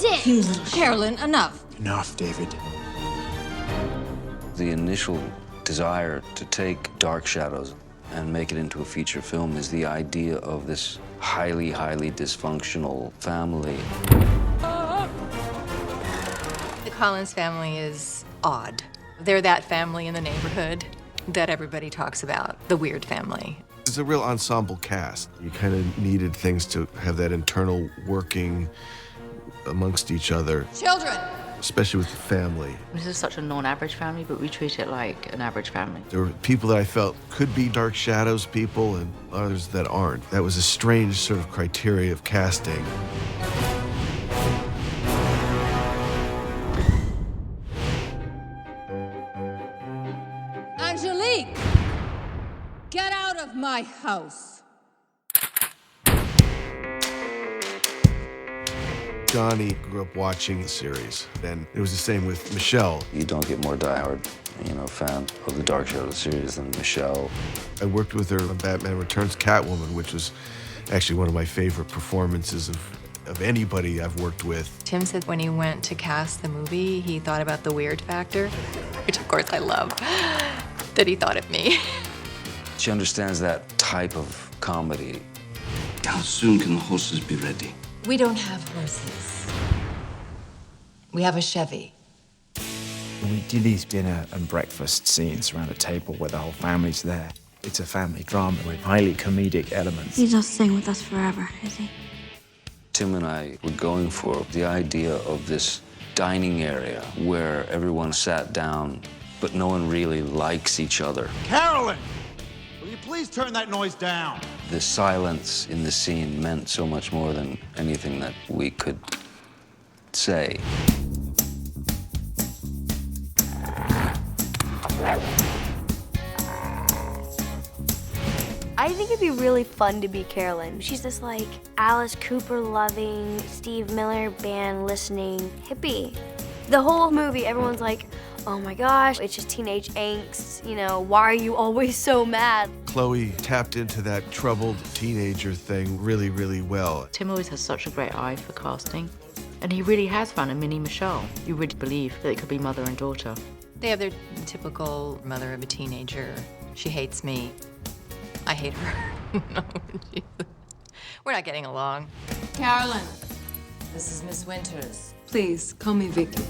dick! Carolyn, enough. Enough, David. The initial desire to take Dark Shadows and make it into a feature film is the idea of this highly, highly dysfunctional family. The Collins family is odd. They're that family in the neighborhood that everybody talks about, the weird family. It's a real ensemble cast. You kind of needed things to have that internal working amongst each other. Children! Especially with the family. This is such a non-average family, but we treat it like an average family. There were people that I felt could be Dark Shadows people and others that aren't. That was a strange sort of criteria of casting. Angelique! Get out of my house! Johnny grew up watching the series, and it was the same with Michelle. You don't get more diehard, fan of the Dark Shadows series than Michelle. I worked with her on Batman Returns Catwoman, which was actually one of my favorite performances of anybody I've worked with. Tim said when he went to cast the movie, he thought about the weird factor, which of course I love, that he thought of me. She understands that type of comedy. How soon can the horses be ready? We don't have horses. We have a Chevy. We do these dinner and breakfast scenes around a table where the whole family's there. It's a family drama with highly comedic elements. He's not staying with us forever, is he? Tim and I were going for the idea of this dining area where everyone sat down, but no one really likes each other. Carolyn! Will you please turn that noise down? The silence in the scene meant so much more than anything that we could say. I think it'd be really fun to be Carolyn. She's this, like, Alice Cooper-loving, Steve Miller Band-listening hippie. The whole movie, everyone's like, oh my gosh, it's just teenage angst, why are you always so mad? Chloe tapped into that troubled teenager thing really, really well. Tim always has such a great eye for casting, and he really has found a mini Michelle. You really believe that it could be mother and daughter. They have their typical mother of a teenager. She hates me. I hate her. No, Jesus. We're not getting along. Carolyn, this is Miss Winters. Please, call me Vicky.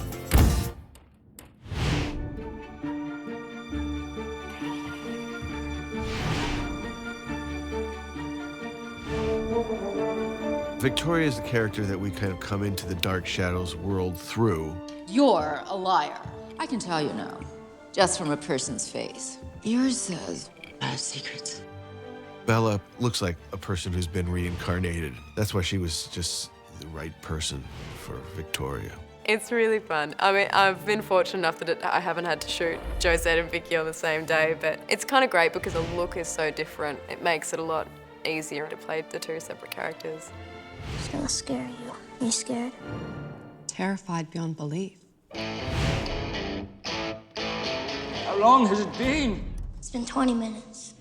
Victoria is the character that we kind of come into the Dark Shadows world through. You're a liar. I can tell you now, just from a person's face. Yours says, I have secrets. Bella looks like a person who's been reincarnated. That's why she was just the right person for Victoria. It's really fun. I mean, I've been fortunate enough that I haven't had to shoot Josette and Vicky on the same day, but it's kind of great because the look is so different. It makes it a lot easier to play the two separate characters. It's gonna scare you. Are you scared? Terrified beyond belief. How long has it been? It's been 20 minutes.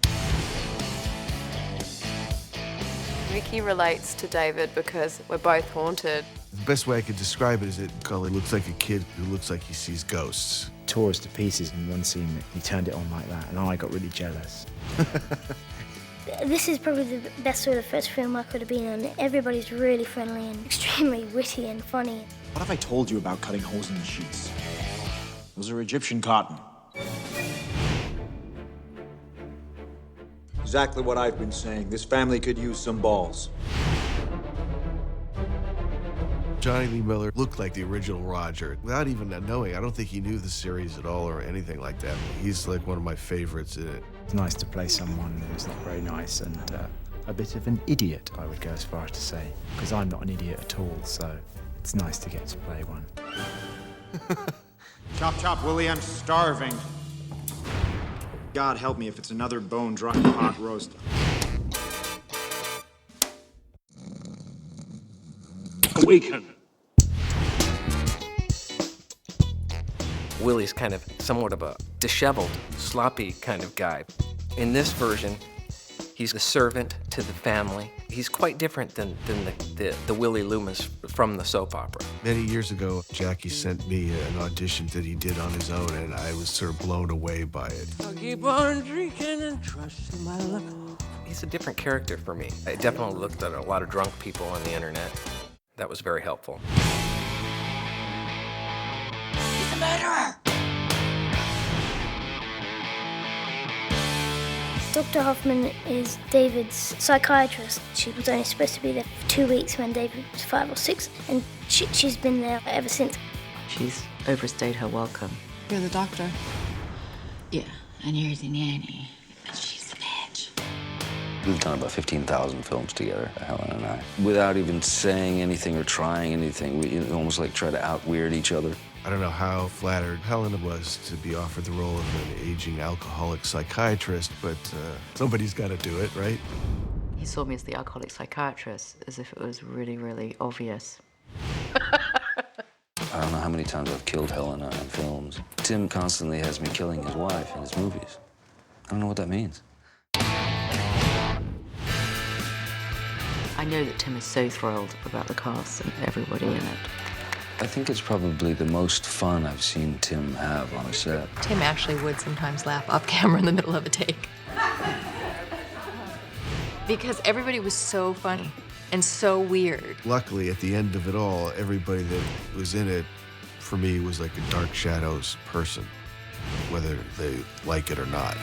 Vicky relates to David because we're both haunted. The best way I could describe it is that Cullen looks like a kid who looks like he sees ghosts. Tore us to pieces in one scene. He turned it on like that, and I got really jealous. This is probably the best sort of first film I could have been on. Everybody's really friendly and extremely witty and funny. What have I told you about cutting holes in the sheets? Those are Egyptian cotton. Exactly what I've been saying. This family could use some balls. Johnny Lee Miller looked like the original Roger. Without even knowing, I don't think he knew the series at all or anything like that. He's like one of my favorites in it. It's nice to play someone who's not very nice and a bit of an idiot, I would go as far as to say, because I'm not an idiot at all, so it's nice to get to play one. Chop, chop, Willie, I'm starving. God help me if it's another bone-dry pot roast. Awaken. Willie's kind of somewhat of a disheveled, sloppy kind of guy. In this version, he's the servant to the family. He's quite different than the Willie Loomis from the soap opera. Many years ago, Jackie sent me an audition that he did on his own, and I was sort of blown away by it. I'll keep on drinking and trusting my luck. He's a different character for me. I definitely looked at a lot of drunk people on the internet. That was very helpful. He's a murderer! Dr. Hoffman is David's psychiatrist. She was only supposed to be there for 2 weeks when David was 5 or 6, and she's been there ever since. She's overstayed her welcome. You're the doctor. Yeah, and you're the nanny. And she's the bitch. We've done about 15,000 films together, Helen and I. Without even saying anything or trying anything, we almost like try to out-weird each other. I don't know how flattered Helen was to be offered the role of an aging alcoholic psychiatrist, but somebody's got to do it, right? He saw me as the alcoholic psychiatrist, as if it was really, really obvious. I don't know how many times I've killed Helena in films. Tim constantly has me killing his wife in his movies. I don't know what that means. I know that Tim is so thrilled about the cast and everybody in it. I think it's probably the most fun I've seen Tim have on a set. Tim actually would sometimes laugh off camera in the middle of a take. Because everybody was so funny and so weird. Luckily, at the end of it all, everybody that was in it, for me, was like a Dark Shadows person, whether they like it or not.